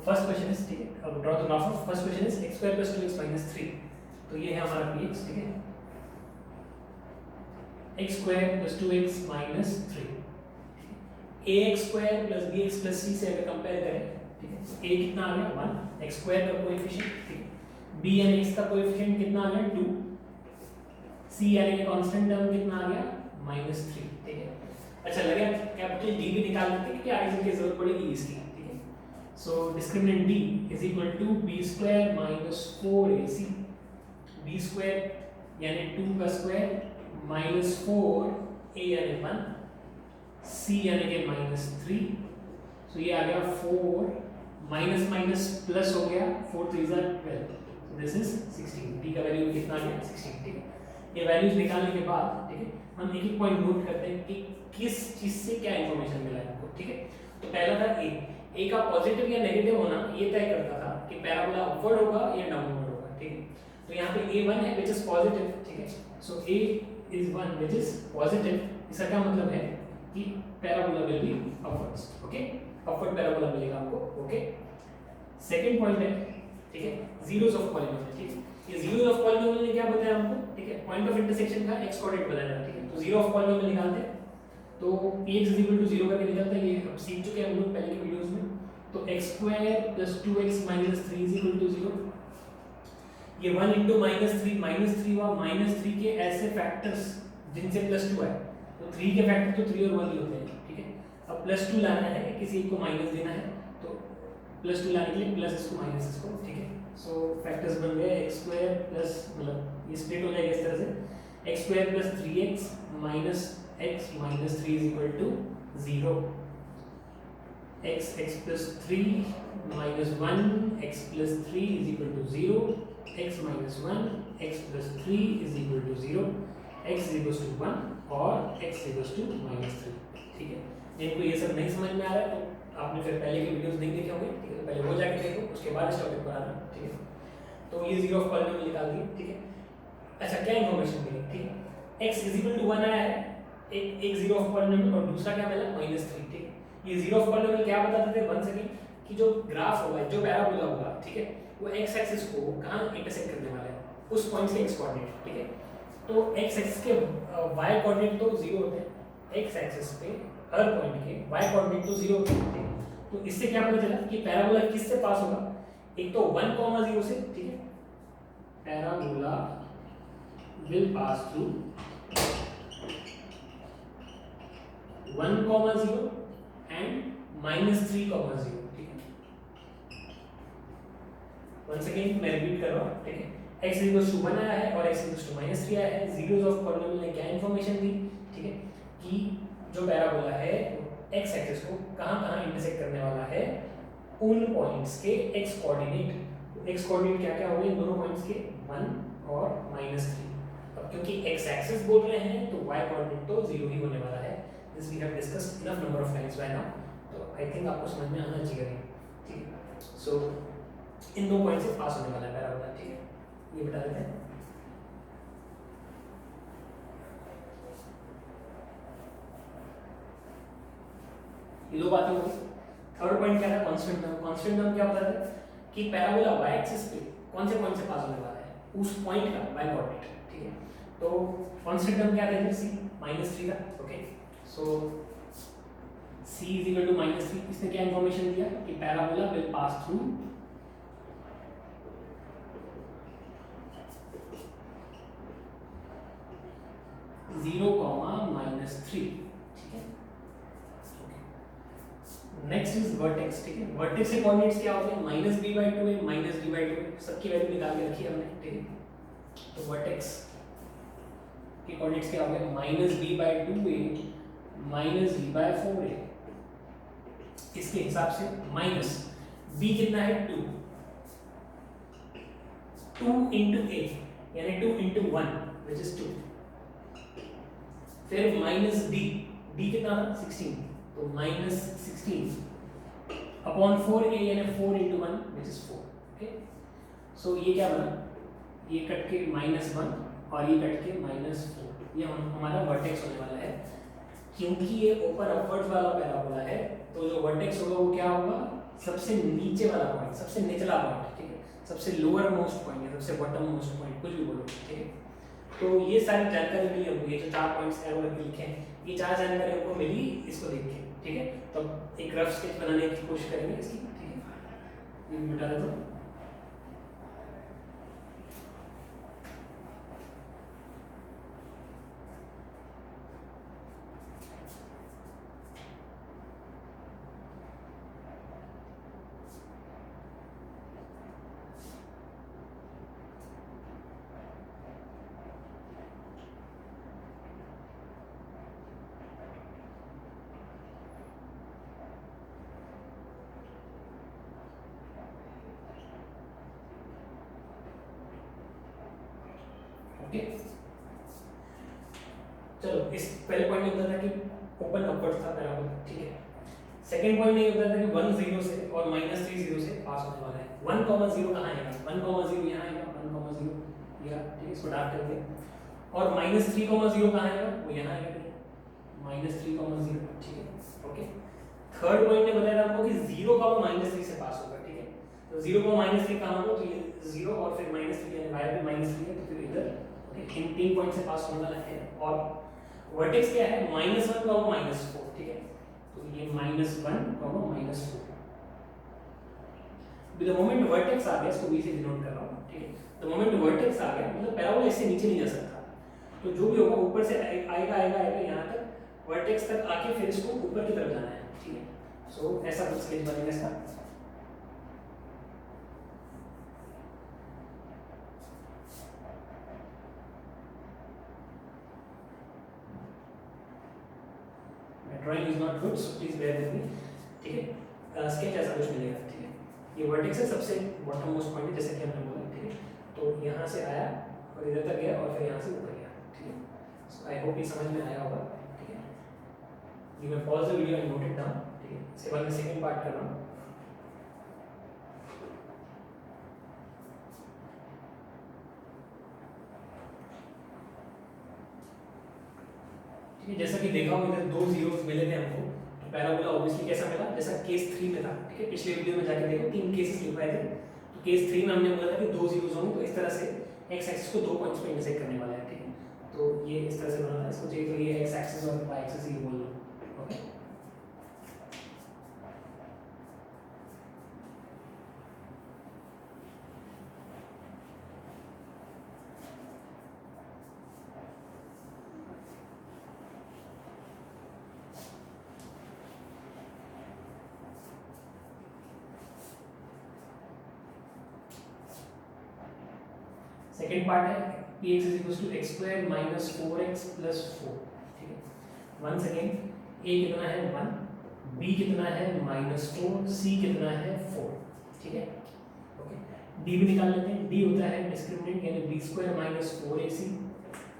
First question is, ठीक है, अब draw the graph of first question is x square plus 2x minus 3, तो ये है हमारा px, ठीक है, x square plus 2x minus 3, ax square plus bx plus c से अगर कंपेयर करें, ठीक है, तो a कितना आ गया 1, x स्क्वायर का कोएफिशिएंट, ठीक है, b यानी x का कोएफिशिएंट कितना आ गया 2, c यानी कि कांस्टेंट टर्म कितना आ गया -3, ठीक है। अच्छा लगे कैपिटल D भी निकाल लेते हैं क्योंकि आगे की जरूरत पड़ेगी इसकी, ठीक है। So discriminant D is equal to b square minus 4ac, b square यानी 2 का स्क्वायर माइनस 4a यानी 1, c यानी कि -3, सो ये आ गया 4 माइनस माइनस प्लस हो गया 4 3 जा 12, सो दिस इज 16, d का वैल्यू कितना आ गया 16, ठीक है। ये वैल्यूज निकालने के बाद, ठीक है, हम एक एक पॉइंट नोट करते हैं कि किस चीज से क्या इंफॉर्मेशन मिला है आपको, ठीक है। तो पहला था ए का पॉजिटिव या नेगेटिव होना ये तय करता था कि पैराबोला अपवर्ड होगा या डाउनवर्ड होगा, ठीक है। तो यहाँ पे a1 है व्हिच इज पॉजिटिव, ठीक है, सो a is 1 which is positive, इसका क्या मतलब है कि parabola will be upwards, okay, upward parabola मिलेगा आपको, ओके। सेकंड पॉइंट है, ठीक है, जीरोस ऑफ पॉलीनोमियल, ठीक है, ये जीरोस ऑफ पॉलीनोमियल ने क्या बताया हमको, ठीक है, पॉइंट ऑफ इंटरसेक्शन का x कोऑर्डिनेट बताया, ठीक है। तो जीरो ऑफ पॉलीनोमियल निकालते हैं तो px 0 करके निकलता है, ये हम सीख चुके हैं हम लोग पहले की वीडियोस में। तो x² + 2x - 3 = 0, ये 1 * -3 हुआ, -3 के ऐसे फैक्टर्स जिनसे +2 है, तो 3 के फैक्टर तो 3 और 1 ही होते हैं, ठीक है। अब +2 लाना है, किसी एक को माइनस देना है, तो +2 लाने के लिए प्लस इसको माइनस इसको, ठीक है। सो फैक्टर्स बन गए x² प्लस, मतलब ये स्प्लिट हो जाएगा इस तरह से, x² + 3x - x - 3 = 0, x + 3 - 1 x + 3 = 0, x - 1 x + 3 = 0, x = 1 और x = -3, ठीक है। जिनको ये सब नहीं समझ में आ रहा है तो आपने फिर पहले के वीडियोस नहीं देखे होंगे, ठीक है, तो पहले वो जाके देखो, उसके बाद इस टॉपिक पर आना, ठीक है। तो ये जीरो ऑफ पॉलीनोमियल निकाल दिए, ठीक है। अच्छा क्या इंफॉर्मेशन मिली, ठीक है, x = 1 आया है, एक जीरो ऑफ पॉलीनोमियल, और दूसरा क्या मिला -3, ठीक है। ये जीरो ऑफ पॉलीनोमियल क्या बताते थे, वन सेकंड, कि जो ग्राफ होगा, जो पैराबोला होगा, ठीक है, वो x एक्सिस को कहां इंटरसेक्ट करने वाला है, उस पॉइंट से x कोऑर्डिनेट, ठीक है। तो x एक्सिस के y कोऑर्डिनेट तो 0 होते हैं, x एक्सिस पे हर पॉइंट के y कोऑर्डिनेट तो 0 होते हैं, ठीक है। तो इससे क्या पता चला कि पैराबोला किससे पास होगा, एक तो 1, 0 से, ठीक है, parabola will pass through 1, 0 and -3, 0, ठीक है। वन सेकेंड मैं रिपीट कर रहा हूं, ठीक है, x = 1 आया है और x = -3 आया है। जीरोस ऑफ पॉलीनोमियल ने क्या इंफॉर्मेशन दी, ठीक है, कि जो पैराबोला है x एक्सिस को कहां इंटरसेक्ट करने वाला है, उन पॉइंट्स के x कोऑर्डिनेट, x कोऑर्डिनेट क्या क्या हो गए दोनों पॉइंट्स के 1 और -3। अब क्योंकि x एक्सिस बोल रहे हैं तो y कोऑर्डिनेट तो 0 ही होने वाला है, this we have discussed enough number of times by now, तो आई थिंक आपको समझ में आना चाहिए, ठीक है। सो इन दो पॉइंट से पास होने वाला है पैराबोला, ठीक है, ये बता देते हैं। ये दो बातें हो गई। थर्ड पॉइंट क्या था, कांस्टेंट टर्म। कांस्टेंट टर्म क्या बताता है कि पैराबोला y एक्सिस पे कौन से पॉइंट से पास होने वाला है, उस पॉइंट का y कोऑर्डिनेट, ठीक है। तो कांस्टेंट टर्म क्या था, c -3 था, ओके। सो c = -3, इसने क्या इंफॉर्मेशन दिया कि पैराबोला विल पास थ्रू 0, -3, ठीक है। नेक्स्ट इज वर्टेक्स, ठीक है। वर्टेक्स के कोऑर्डिनेट्स क्या होते हैं, -b/2 है, -d/2 है, सबकी वैल्यू निकाल के रखी है हमने, ठीक है। तो वर्टेक्स के कोऑर्डिनेट्स क्या हो गए, -b/2a -d/4a, इसके हिसाब से माइनस b कितना है 2 × a यानी 2 × 1 व्हिच इज 2, फिर -d कितना था 16, तो -16 अपॉन 4a यानी 4 × 1 व्हिच इज 4, ओके। सो ये क्या बना, ये कट के -1 और ये कट के -4, ये हमारा वर्टेक्स होने वाला है। क्योंकि ये ओपन अपवर्ड्स वाला पैराबोला है तो जो वर्टेक्स होगा वो क्या होगा, सबसे नीचे वाला पॉइंट, सबसे निचला पॉइंट, ठीक है, सबसे लोअर मोस्ट पॉइंट या सबसे बॉटम मोस्ट पॉइंट, कुछ भी बोलो, ठीक है। तो ये सारी जानकारी मिली हमको, ये जो 4 पॉइंट्स एरो में लिखे हैं, ये 4 जानकारी हमको मिली इसको देख के, ठीक है। तो एक रफ स्केच बनाने की कोशिश करेंगे इसकी, ठीक है। ये मिटा देता हूँ। ओके, चलो इस पहले पॉइंट में होता था कि ओपन अपवर्ड था पैराबोला, ठीक है। सेकंड पॉइंट में होता था कि 1 0 से और -3 0 से पास होने वाला है। 1 0 कहां आएगा? 1 0 यहां आएगा, 1 0 या, ठीक है, इसको डार्क करते हैं। और -3 0 कहां आएगा? वो यहां आएगा, -3 0, ठीक है। ओके, थर्ड पॉइंट ने बताया था हमको कि 0 -3 से पास होगा, ठीक है। तो 0 -3 कहां होगा? तो ये 0 और फिर -3 यानी वाई पे -3 है, तो फिर इधर इन 3 पॉइंट से पास होने वाला है। और वर्टेक्स क्या है? -1 -4, ठीक है। तो ये -1 -4 विद द मोमेंट वर्टेक्स आ गया, इसको b से डिनोट कर रहा हूं, ठीक है। द मोमेंट वर्टेक्स आ गया मतलब पैराबोला इससे नीचे नहीं जा सकता, तो जो भी होगा ऊपर से आएगा यहां तक, वर्टेक्स तक आके फिर इसको ऊपर की तरफ जाना है, ठीक है। सो ऐसा कुछ स्केच बनेगा इसका। Drawing is not good, so please bear with me, ठीक है। स्केच ऐसा कुछ मिलेगा, ठीक है। ये वर्टेक्स है, सबसे बॉटम मोस्ट पॉइंट है, जैसे कि हमने बोला, ठीक है। तो यहाँ से आया और इधर तक गया और फिर यहाँ से ऊपर गया, ठीक है। सो आई होप ये समझ में आया होगा, ठीक है। You can pause the video and note it down, ठीक है। इसके बाद मैं सेकंड पार्ट कर रहा हूँ। ठीक है, जैसा कि देखा हो इधर 2 जीरोस मिले थे हमको, तो पैराबोला ऑब्वियसली कैसा मिला? जैसा केस 3 में था, ठीक है। पिछले वीडियो में जाके देखो, 3 केसेस लिखवाए थे। तो केस 3 में हमने बोला था कि 2 जीरोस होंगे, तो इस तरह से एक्स एक्सिस को 2 पॉइंट्स पे इंटरसेक्ट करने वाला है, ठीक है। तो ये इस तरह से बना है, इसको चाहिए तो ये एक्स एक्सिस और वाई एक्सिस ये बोल लो, ओके। सेकेंड पार्ट है px = x² - 4x + 4, ठीक है। वंस अगेन a कितना है 1, b कितना है -4, c कितना है 4, ठीक है। ओके, d भी निकाल लेते हैं। d होता है डिस्क्रिमिनेंट यानी b² - 4ac,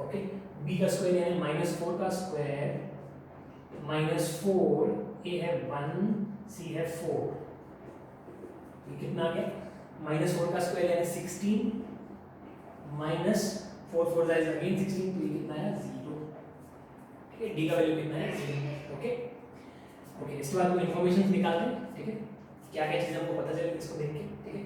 ओके। b का स्क्वायर यानी -4 का स्क्वायर -4, a है 1, c है 4, ये कितना आ गया? -4 का स्क्वायर यानी 16 -4 4 इज अगेन 16, तो ये कितना है 0, ठीक है। d का वैल्यू कितना है 0, ओके। ओके, इसके बाद हम इंफॉर्मेशन निकालते हैं, ठीक है। क्या क्या चीज़ हमको पता चलेगी इसको देख के, ठीक है।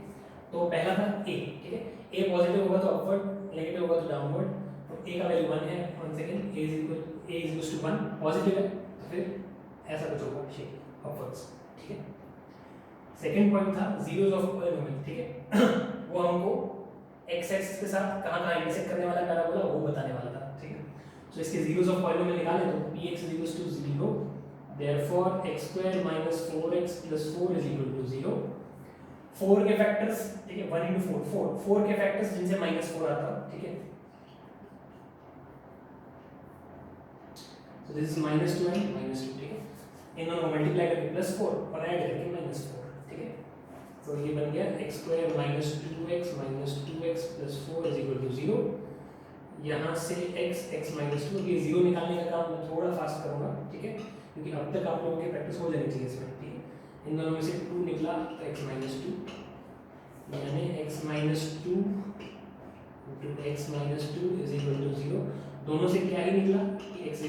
तो पहला था a, ठीक है। a पॉजिटिव होगा तो अपवर्ड, नेगेटिव होगा तो डाउनवर्ड। तो a का वैल्यू 1 है, one second, a is 1, positive है तो फिर ऐसा कुछ होगा शेप अपवर्ड्स, ठीक है। सेकंड पॉइंट था जीरोस ऑफ पॉलिनोमियल, ठीक है। वो हमको एक्स एक्सिस के साथ कहां इंटरसेक्ट करने वाला पैराबोला वो बताने वाला था, ठीक है। सो इसके जीरोस ऑफ पॉलिनोमियल निकालें तो px = 0, देयरफॉर x² - 4x + 4 = 0। 4 के फैक्टर्स, ठीक है, 1 × 4 4 के फैक्टर्स जिनसे -4 आता है, ठीक है। सो दिस इज -2 and -2, ठीक है। इन दोनों को मल्टीप्लाई करके +4 और ऐड करके -4, ठीक है। तो ये बन गया x² - 2x - 2x + 4 = 0। यहाँ से x - 2, ये 0 निकालने का काम मैं थोड़ा फास्ट करूँगा, ठीक है, क्योंकि अब तक आप लोगों की प्रैक्टिस हो जानी चाहिए इसमें, ठीक है। इन दोनों में से 2 निकला तो x - 2 यानी x - 2 × x - 2 = 0। दोनों से क्या ही निकला कि x =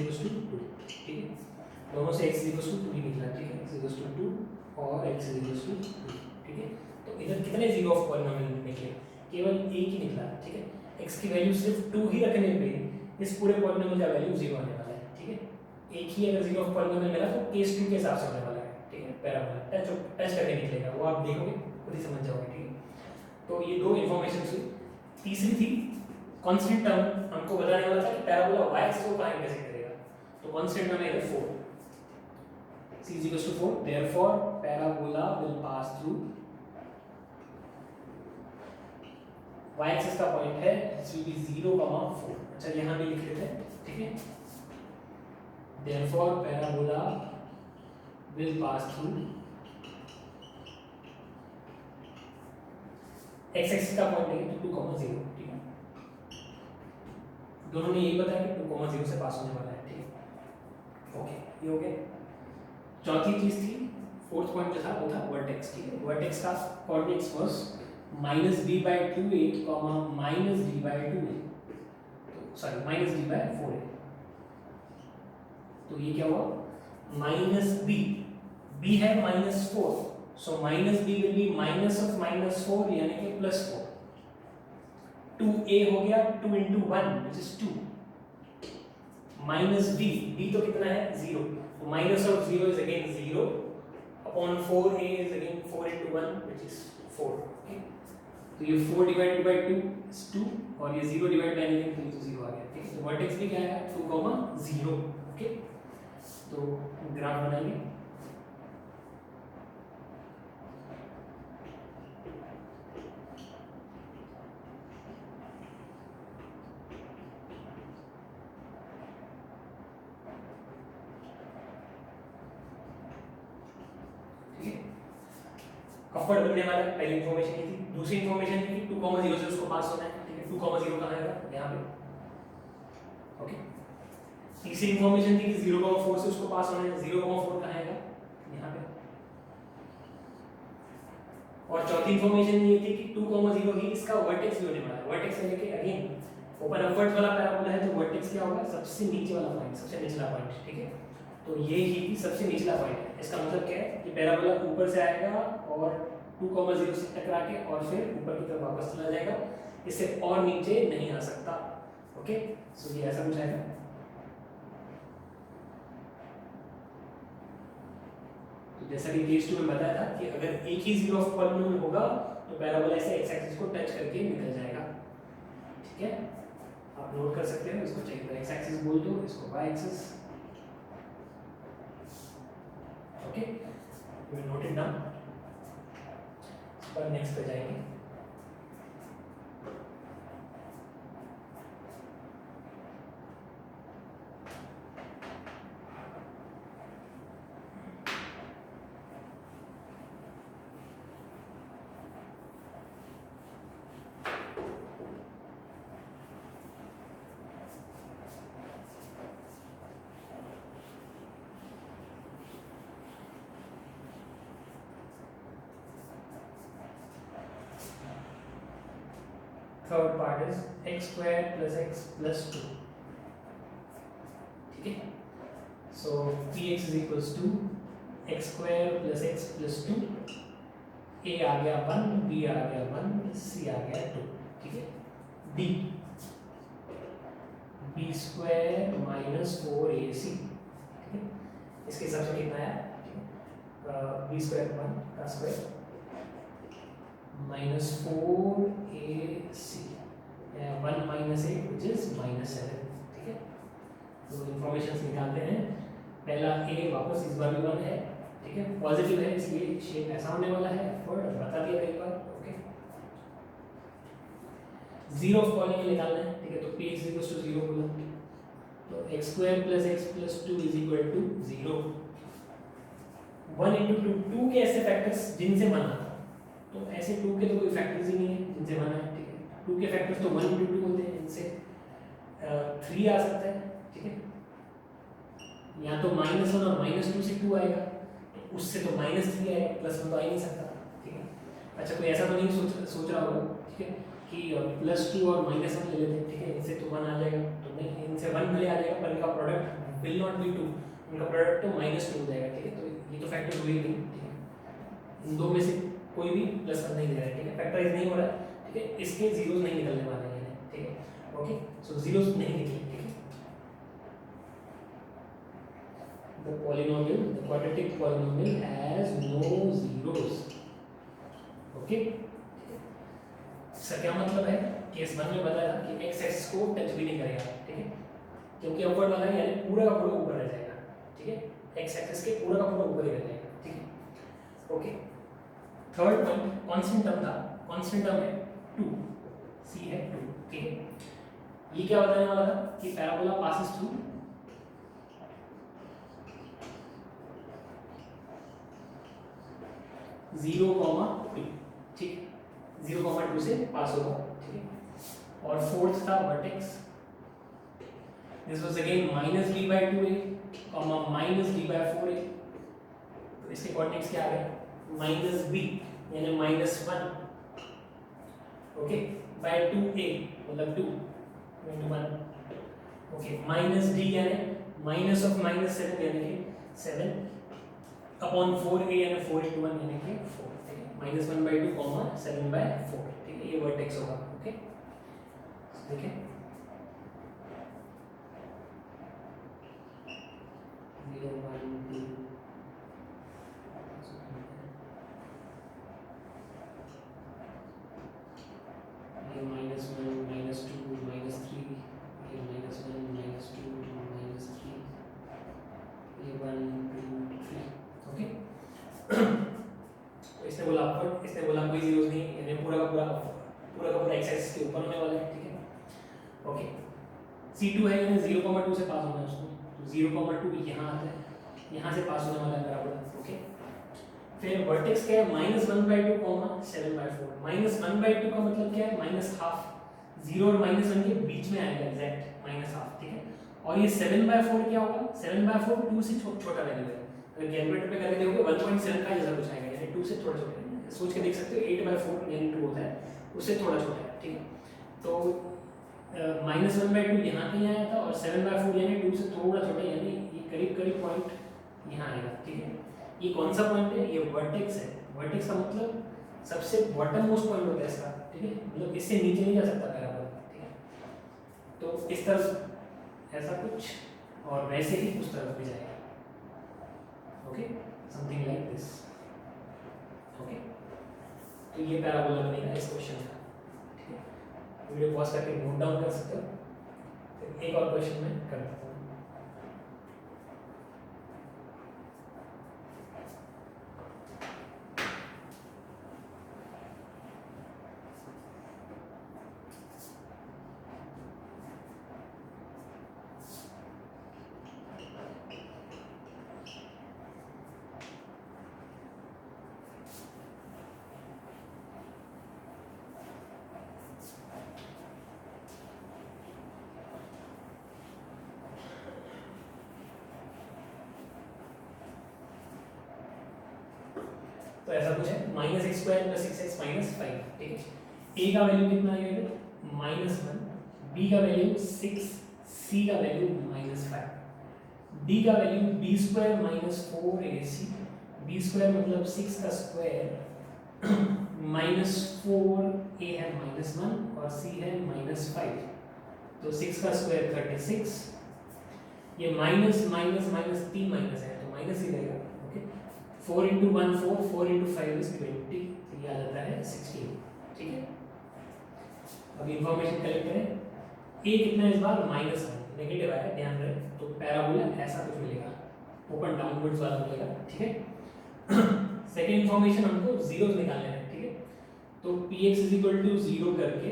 2, ठीक है। दोनों से x इक्वल्स टू 2 निकला, ठीक है, x इक्वल्स टू 2 और x इक्वल्स टू 3, ठीक है। तो इधर कितने जीरो ऑफ पॉलिनोमियल निकले? केवल एक ही निकला, ठीक है। x की वैल्यू सिर्फ 2 ही रखने पे इस पूरे पॉलिनोमियल का वैल्यू 0 आने वाला है, ठीक है। एक ही अगर जीरो ऑफ पॉलिनोमियल मिला तो केस 2 के हिसाब से होने वाला है, ठीक है। पैराबोला टच करके निकलेगा, वो आप देखोगे खुद ही समझ जाओगे, ठीक है। तो ये दो इन्फॉर्मेशन हुई। तीसरी थी कांस्टेंट टर्म, हमको बताने वाला था कि पैराबोला y एक्सिस को फाइंड कैसे करेगा। तो कांस्टेंट टर्म है इधर 4, c is equals to 4, therefore parabola will pass through y axis का पॉइंट है दिस विल बी 0, 4। अच्छा यहां भी लिख लेते हैं, ठीक है। therefore parabola will pass through x axis का पॉइंट है 2, 0, ठीक है। दोनों ने यही बताया कि 2, 0 से पास होने वाला है, ठीक है। ओके, ये हो गया। चौथी चीज थी, फोर्थ पॉइंट जो था वो था वर्टेक्स, ठीक है। वर्टेक्स का कोऑर्डिनेट्स वाज -b/2a, -d/2a, तो सॉरी -d/4a। तो ये क्या हुआ, -b, b है -4, सो -b विल बी -4 यानी कि +4। 2a हो गया 2 into 1 which is 2, -b, b तो कितना है 0, तो minus of 0 is again 0 upon 4a is again 4 into 1 which is 4, okay। तो ये 4 divided by 2 is 2 और ये 0 divided by anything तो 0 आ गया, ठीक है। तो वर्टेक्स भी क्या है 2, 0, ओके। तो ग्राफ बनाएंगे, अपवर्ड बनने वाला है, पहली इंफॉर्मेशन ये थी। दूसरी इंफॉर्मेशन थी कि 2, 0 से उसको पास होना है, ठीक है। 2, 0 कहाँ आएगा, यहाँ पे, ओके। तीसरी इंफॉर्मेशन थी कि 0, 4 से उसको पास होना है, 0, 4 कहाँ आएगा, यहाँ पे। और चौथी इंफॉर्मेशन ये थी कि 2, 0 ही इसका वर्टेक्स भी होने वाला है। वर्टेक्स यानी कि अगेन ओपन अपवर्ड वाला पैराबोला है, तो वर्टेक्स क्या होगा, सबसे नीचे वाला पॉइंट, सबसे निचला पॉइंट, ठीक है। तो ये ही सबसे निचला पॉइंट है। इसका मतलब क्या है कि पैराबोला ऊपर से आएगा और 2, 0 से टकरा के और फिर ऊपर की तरफ वापस चला जाएगा, इससे और नीचे नहीं आ सकता, ओके। सो ये ऐसा कुछ आएगा। तो जैसा कि केस 2 में बताया था कि अगर एक ही जीरो ऑफ पॉलिनोमियल होगा तो पैराबोला ऐसे एक्स एक्सिस को टच करके निकल जाएगा, ठीक है। आप नोट कर सकते हो, इसको चेक करें, एक्स एक्सिस बोल दो, इसको Y axis, okay. We will note it down. पर नेक्स्ट पे जाएंगे। Third part is x square plus x plus 2, ठीक है। सो px is equals to x square plus x plus 2, a आ गया 1, b आ गया 1, c आ गया 2, ठीक है। d b square minus 4ac, ठीक है। इसके हिसाब से कितना आया, b square 1 का square minus 4ac, 1 minus 8 which is -7, ठीक है। तो इन्फॉर्मेशंस निकालते हैं। पहला a वापस इस बार भी 1 है, ठीक है, पॉजिटिव है, इसलिए शेप ऐसा होने वाला है, और बता दिया कई बार, ओके। जीरो ऑफ पॉलिनोमियल निकालना है, ठीक है। तो p = 0 बोला, तो x² + x + 2 = 0। 1 × 2, 2 के ऐसे फैक्टर्स जिनसे बना, तो ऐसे 2 के तो कोई फैक्टर्स ही नहीं है जिनसे बना है, ठीक है। 2 के फैक्टर्स तो 1 × 2 होते हैं, इनसे 3 आ सकता है, ठीक है। या तो -1 और -2 से 2 आएगा, तो उससे तो -3 आएगा, +1 तो आ ही नहीं सकता, ठीक है। अच्छा, कोई ऐसा तो नहीं सोच रहा होगा, ठीक है, कि +2 और -1 ले लेते हैं, ठीक है, इनसे तो 1 आ जाएगा, तो नहीं, इनसे 1 भले आ जाएगा पर इनका प्रोडक्ट विल नॉट बी 2, इनका प्रोडक्ट तो -2 हो जाएगा, ठीक है। तो ये तो फैक्टर हुई नहीं, ठीक है। इन दो में से कोई भी प्लस नहीं दे रहा है, ठीक है, फैक्टराइज नहीं हो रहा है, ठीक है। इसके जीरोस नहीं निकलने वाले हैं, ठीक है, ओके। सो जीरोस नहीं निकले, ठीक है। The polynomial, the quadratic polynomial has no zeros, okay. इसका क्या मतलब है? केस 1 में बताया कि एक्स एक्सिस को टच भी नहीं करेगा, ठीक है, क्योंकि अपवर्ड वाला है, यानी पूरा का पूरा ऊपर रह जाएगा, ठीक है। एक्स एक्सिस के पूरा का पूरा ऊपर ही रह जाएगा, ठीक है, okay. Third point constant term था, कांस्टेंट टर्म है 2, सी है 2, ठीक है। ये क्या बताने वाला था कि parabola passes through zero comma two, ठीक, 0,2 से पास होगा, ठीक है। और फोर्थ था vertex, this was again -b/2a, -d/4a। तो इसके कोऑर्डिनेट्स क्या आ गए? -b यानी -1, ओके, बाय 2a मतलब 2 into 1, ओके। -d यानी माइनस ऑफ -7 यानी कि 7 अपॉन 4a यानी 4 into 1 यानी कि 4, ठीक है। -1/2, 7/4, ठीक है, ये वर्टेक्स होगा, ओके, ठीक है। 0 1 2 ये -1 -2 -3, ये -1 -2 -3, ये 1 2 3, ओके। तो इसने बोला अपवर्ड, इसने बोला कोई जीरोस नहीं, यानी पूरा का पूरा एक्स एक्सिस के ऊपर होने वाला है, ठीक है, ओके। C2 है यानी 0,2 से पास होना है उसको, तो 0,2 यहाँ आता है, यहाँ से पास होने वाला है बराबर, ओके। फिर वर्टेक्स क्या है? -1/2, 7/4। -1/2 का मतलब क्या है? -1/2, 0 और -1 के बीच में आएगा, एग्जैक्ट -1/2, ठीक है। और ये 7/4 क्या होगा? 7/4 2 से छोटा वैल्यू है, अगर कैलकुलेटर पे करके देखोगे 1.7 का जैसा कुछ आएगा, यानी 2 से थोड़ा छोटा है। सोच के देख सकते हो 8/4 यानी 2 होता है, उससे थोड़ा छोटा है, ठीक है। तो -1/2 यहाँ कहीं आया था, और 7/4 यानी 2 से थोड़ा छोटा, यानी ये करीब पॉइंट यहाँ आएगा, ठीक है। ये कौन सा पॉइंट है? ये वर्टेक्स है। वर्टेक्स का मतलब सबसे बॉटम मोस्ट पॉइंट होता है इसका, ठीक है, मतलब इससे नीचे नहीं जा सकता पैराबोला, ठीक है। तो इस तरफ ऐसा कुछ, और वैसे ही उस तरफ भी जाएगा, okay, something like this, okay. तो ये पैराबोला बनेगा इस क्वेश्चन का, ठीक है। वीडियो पॉज करके नोट डाउन कर सकते हो, फिर एक और क्वेश्चन में करता हूँ। तो ऐसा कुछ है, -x² + 6x - 5, ठीक है। a का वैल्यू कितना आएगा? -1, b का वैल्यू 6, c का वैल्यू -5, d का वैल्यू b² - 4ac, b² मतलब 6 का स्क्वायर, -4a है -1 और c है -5, तो 6 का स्क्वायर 36, ये माइनस माइनस माइनस 3 माइनस है तो माइनस ही रहेगा, ओके। 4 × 1 4, 4 × 5 is 20, तो ये आ जाता है 16, ठीक है। अब इंफॉर्मेशन कलेक्ट करें, a कितना है इस बार? -1, नेगेटिव आया, ध्यान रहे। तो पैराबोला ऐसा कुछ मिलेगा, ओपन डाउनवर्ड्स वाला मिलेगा, ठीक है। सेकंड इंफॉर्मेशन हमको जीरोस निकालने हैं, ठीक है। तो px = 0 करके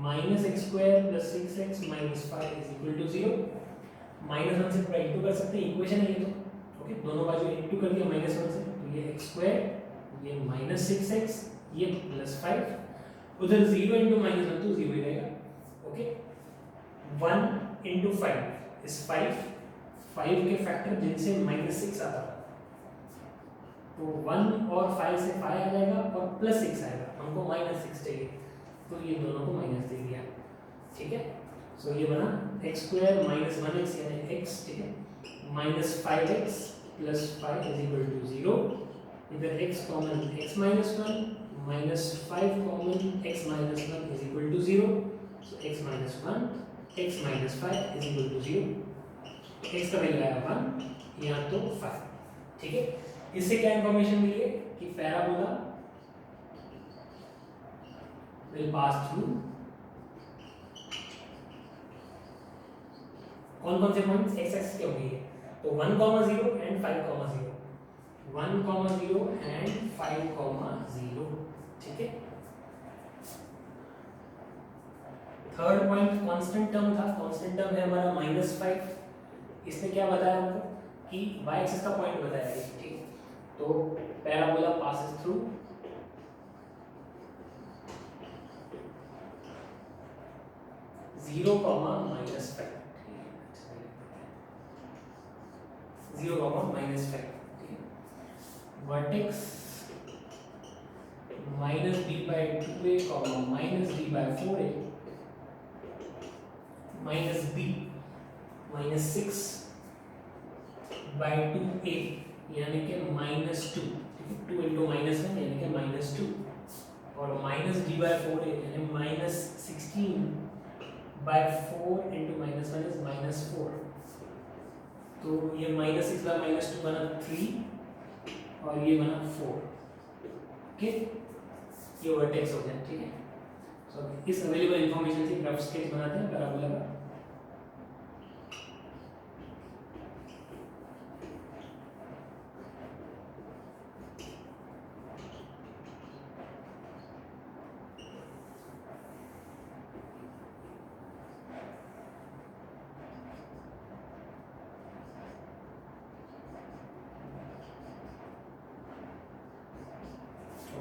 -x² + 6x - 5 = 0, -1 से पूरा इंटू कर सकते हैं, इक्वेशन है ये तो, ओके। दोनों बाजू इंटू कर दिया -1 से, तो ये x², ये -6x, ये +5, उधर 0 × -1 तो 0 ही रहेगा, ओके। 1 × 5 इज 5, 5 के फैक्टर जिनसे -6 आता है, तो 1 और 5 से 5 आ जाएगा और +6 आएगा, हमको -6 चाहिए, तो ये दोनों को माइनस दे दिया, ठीक है। सो ये बना x² - 1x यानी x, ठीक है, minus 5x plus 5 is equal to 0, इधर x common x minus 1 minus 5 common x minus 1 is equal to 0, so x minus 1 x minus 5 is equal to 0, x का वैल्यू आया 1 यहाँ तो 5, ठीक है। इससे क्या इंफॉर्मेशन मिली है कि पैराबोला विल पास थ्रू कौन कौन से पॉइंट्स x एक्सिस के होंगे, तो 1, 0 एंड 5, 0, 1, 0 एंड 5, 0, ठीक है। थर्ड पॉइंट कांस्टेंट टर्म था, कांस्टेंट टर्म है हमारा -5। इसने क्या बताया हमको कि y एक्सिस का पॉइंट बताया है, ठीक है। तो parabola passes through 0, -5, 0, -5, vertex -b/2a, -b/4a, -b -6/2a यानी कि -2, ठीक है, 2 × -1 यानी कि -2, और -d/4a यानी -16/4 × -1 इज -4, तो ये -6 बाय -2 बना 3 और ये बना 4, ओके, ये वर्टेक्स हो गया, ठीक है। सो इस अवेलेबल इंफॉर्मेशन से रफ स्केच बनाते हैं पैराबोला का।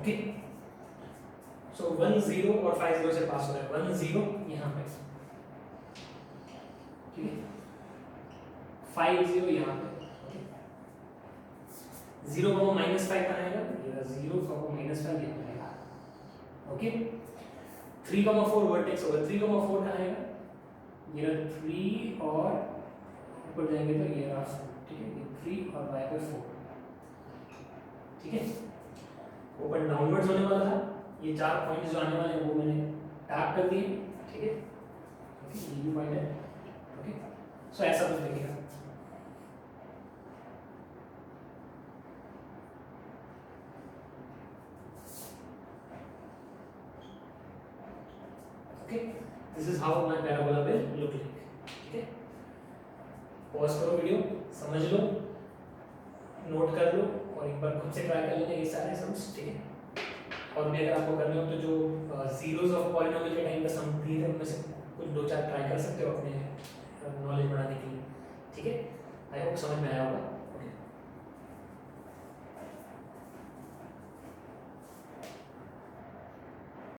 ओके, सो 1, 0 और 5, 0 से पास हो रहा है, 1, 0 यहाँ पे, ठीक है, 5, 0 यहाँ पे, ओके, 0, -5 कहाँ आएगा, ये 0, -5 यहाँ पे आएगा, ओके। 3, 4 वर्टेक्स होगा, 3, 4 कहाँ आएगा, ये 3 और ऊपर जाएंगे तो ये रहा 4, ठीक है, ये 3 और y पे 4, ठीक है। ऊपर डाउनवर्ड्स होने वाला था, ये 4 पॉइंट्स जो आने वाले हैं वो मैंने टैप कर दिए, ठीक है, ओके, ये पॉइंट है, ओके। सो ऐसा कुछ दिखेगा, okay. This is how my parabola will look like, ठीक है। पॉज करो वीडियो, समझ लो, नोट कर लो और एक बार खुद से ट्राई कर लेना ये सारे सम्स, ठीक है। और भी अगर आपको करने हो तो जो जीरोस ऑफ पॉलिनोमियल के टाइम पे सम दिए थे उनमें से कुछ 2-4 ट्राई कर सकते हो अपने नॉलेज बढ़ाने के लिए, ठीक है। आई होप समझ में आया होगा।